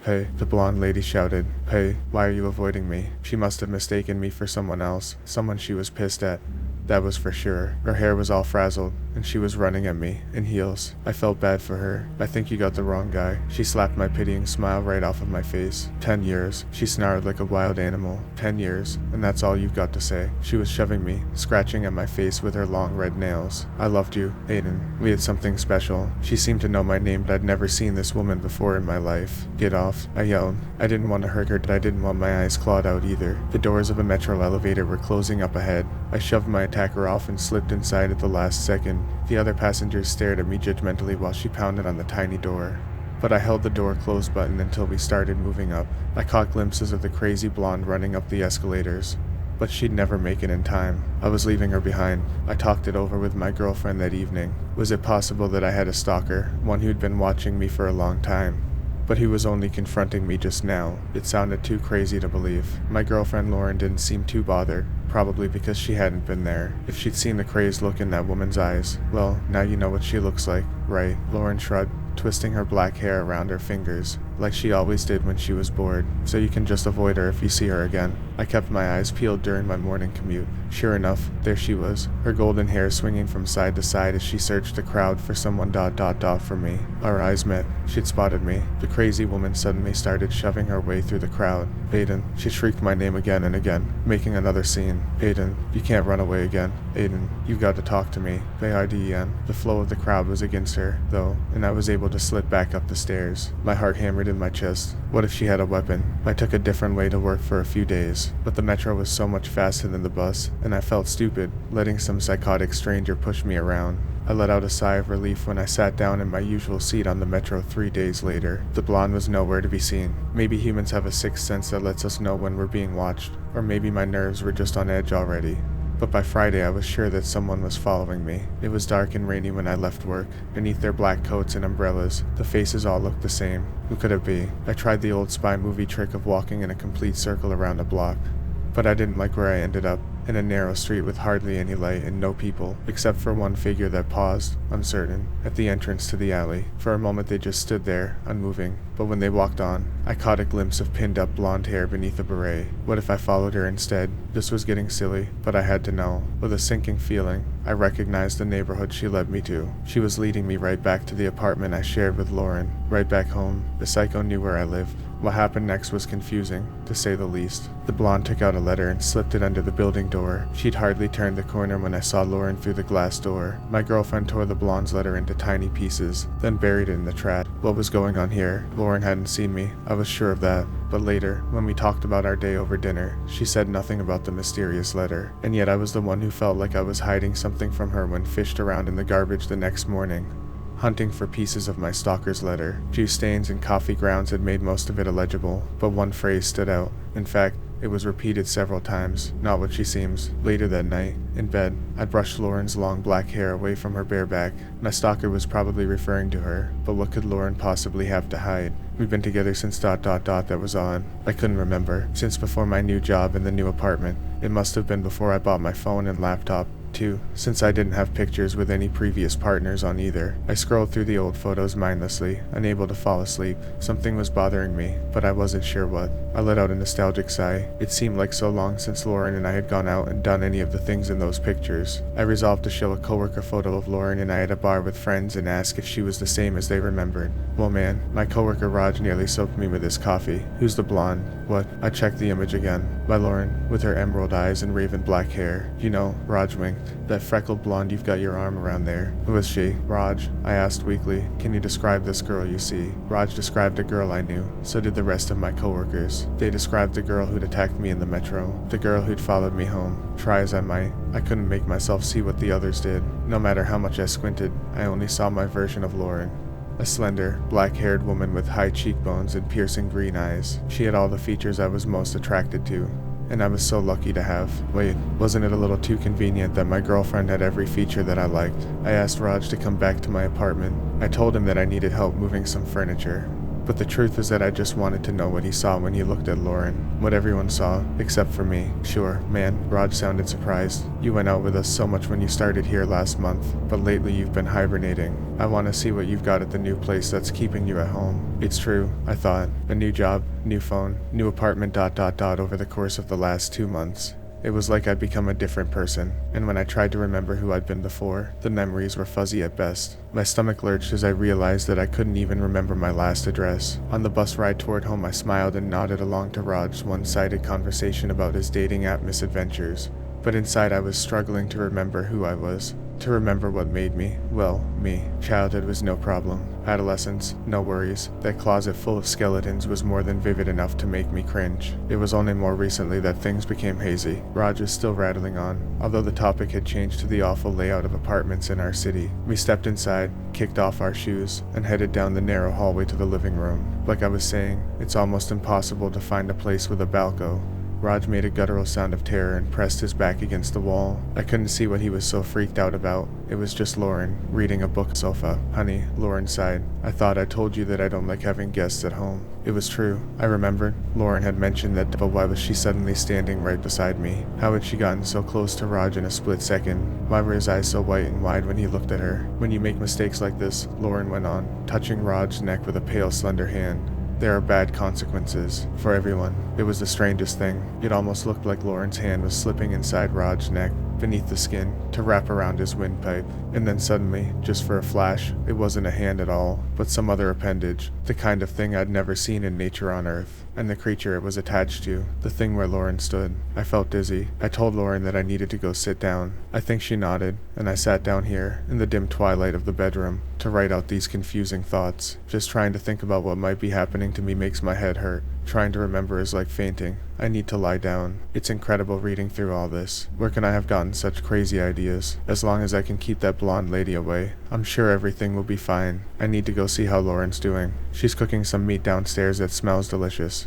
"Hey," the blonde lady shouted. "Hey, why are you avoiding me?" She must have mistaken me for someone else, someone she was pissed at. That was for sure. Her hair was all frazzled, and she was running at me, in heels. I felt bad for her. "I think you got the wrong guy." She slapped my pitying smile right off of my face. 10 years. She snarled like a wild animal. 10 years, and that's all you've got to say. She was shoving me, scratching at my face with her long red nails. "I loved you, Aiden. We had something special." She seemed to know my name, but I'd never seen this woman before in my life. "Get off," I yelled. I didn't want to hurt her, but I didn't want my eyes clawed out either. The doors of a metro elevator were closing up ahead. I shoved my attacker off and slipped inside at the last second. The other passengers stared at me judgmentally while she pounded on the tiny door. But I held the door close button until we started moving up. I caught glimpses of the crazy blonde running up the escalators. But she'd never make it in time. I was leaving her behind. I talked it over with my girlfriend that evening. Was it possible that I had a stalker, one who'd been watching me for a long time? But he was only confronting me just now. It sounded too crazy to believe. My girlfriend Lauren didn't seem too bothered, probably because she hadn't been there. If she'd seen the crazed look in that woman's eyes, well, now you know what she looks like, right? Lauren shrugged, twisting her black hair around her fingers, like she always did when she was bored, so you can just avoid her if you see her again. I kept my eyes peeled during my morning commute. Sure enough, there she was, her golden hair swinging from side to side as she searched the crowd for someone for me. Our eyes met. She'd spotted me. The crazy woman suddenly started shoving her way through the crowd. "Aiden." She shrieked my name again and again, making another scene. "Aiden, you can't run away again. Aiden, you've got to talk to me." By The flow of the crowd was against her, though, and I was able to slip back up the stairs. My heart hammered in my chest. What if she had a weapon? I took a different way to work for a few days, but the metro was so much faster than the bus, and I felt stupid, letting some psychotic stranger push me around. I let out a sigh of relief when I sat down in my usual seat on the metro 3 days later. The blonde was nowhere to be seen. Maybe humans have a sixth sense that lets us know when we're being watched, or maybe my nerves were just on edge already. But by Friday I was sure that someone was following me. It was dark and rainy when I left work. Beneath their black coats and umbrellas, the faces all looked the same. Who could it be? I tried the old spy movie trick of walking in a complete circle around a block. But I didn't like where I ended up, in a narrow street with hardly any light and no people, except for one figure that paused, uncertain, at the entrance to the alley. For a moment they just stood there, unmoving, but when they walked on, I caught a glimpse of pinned-up blonde hair beneath a beret. What if I followed her instead? This was getting silly, but I had to know. With a sinking feeling, I recognized the neighborhood she led me to. She was leading me right back to the apartment I shared with Lauren, right back home. The psycho knew where I lived. What happened next was confusing, to say the least. The blonde took out a letter and slipped it under the building door. She'd hardly turned the corner when I saw Lauren through the glass door. My girlfriend tore the blonde's letter into tiny pieces, then buried it in the trash. What was going on here? Lauren hadn't seen me. I was sure of that. But later, when we talked about our day over dinner, she said nothing about the mysterious letter. And yet I was the one who felt like I was hiding something from her when fished around in the garbage the next morning, hunting for pieces of my stalker's letter. Juice stains and coffee grounds had made most of it illegible, but one phrase stood out. In fact, it was repeated several times, not what she seems. Later that night, in bed, I brushed Lauren's long black hair away from her bare back. My stalker was probably referring to her, but what could Lauren possibly have to hide? We've been together since ... that was on. I couldn't remember. Since before my new job in the new apartment. It must have been before I bought my phone and laptop, too, since I didn't have pictures with any previous partners on either. I scrolled through the old photos mindlessly, unable to fall asleep. Something was bothering me, but I wasn't sure what. I let out a nostalgic sigh. It seemed like so long since Lauren and I had gone out and done any of the things in those pictures. I resolved to show a coworker photo of Lauren and I at a bar with friends and ask if she was the same as they remembered. Well man, my coworker Raj nearly soaked me with his coffee. Who's the blonde? What? I checked the image again. By Lauren, with her emerald eyes and raven black hair. You know, Raj winked. That freckled blonde you've got your arm around there. Who is she? Raj, I asked weakly. Can you describe this girl you see? Raj described a girl I knew. So did the rest of my coworkers. They described the girl who'd attacked me in the metro. The girl who'd followed me home. Try as I might, I couldn't make myself see what the others did. No matter how much I squinted, I only saw my version of Lauren. A slender, black-haired woman with high cheekbones and piercing green eyes. She had all the features I was most attracted to, and I was so lucky to have. Wait, wasn't it a little too convenient that my girlfriend had every feature that I liked? I asked Raj to come back to my apartment. I told him that I needed help moving some furniture. But the truth is that I just wanted to know what he saw when he looked at Lauren. What everyone saw, except for me. Sure, man, Raj sounded surprised. You went out with us so much when you started here last month, but lately you've been hibernating. I want to see what you've got at the new place that's keeping you at home. It's true, I thought. A new job, new phone, new apartment ... over the course of the last 2 months. It was like I'd become a different person, and when I tried to remember who I'd been before, the memories were fuzzy at best. My stomach lurched as I realized that I couldn't even remember my last address. On the bus ride toward home, I smiled and nodded along to Raj's one-sided conversation about his dating app misadventures. But inside I was struggling to remember who I was, to remember what made me, well, me. Childhood was no problem. Adolescence, no worries. That closet full of skeletons was more than vivid enough to make me cringe. It was only more recently that things became hazy. Raj was still rattling on, although the topic had changed to the awful layout of apartments in our city. We stepped inside, kicked off our shoes, and headed down the narrow hallway to the living room. Like I was saying, it's almost impossible to find a place with a balcony. Raj made a guttural sound of terror and pressed his back against the wall. I couldn't see what he was so freaked out about. It was just Lauren, reading a book on the sofa. Honey, Lauren sighed. I thought I told you that I don't like having guests at home. It was true. I remembered. Lauren had mentioned that, but why was she suddenly standing right beside me? How had she gotten so close to Raj in a split second? Why were his eyes so white and wide when he looked at her? When you make mistakes like this, Lauren went on, touching Raj's neck with a pale, slender hand. There are bad consequences for everyone. It was the strangest thing. It almost looked like Lauren's hand was slipping inside Raj's neck, beneath the skin, to wrap around his windpipe. And then suddenly, just for a flash, it wasn't a hand at all, but some other appendage, the kind of thing I'd never seen in nature on Earth. And the creature it was attached to, the thing where Lauren stood. I felt dizzy. I told Lauren that I needed to go sit down. I think she nodded, and I sat down here, in the dim twilight of the bedroom, to write out these confusing thoughts. Just trying to think about what might be happening to me makes my head hurt. Trying to remember is like fainting. I need to lie down. It's incredible reading through all this. Where can I have gotten such crazy ideas? As long as I can keep that blonde lady away, I'm sure everything will be fine. I need to go see how Lauren's doing. She's cooking some meat downstairs that smells delicious.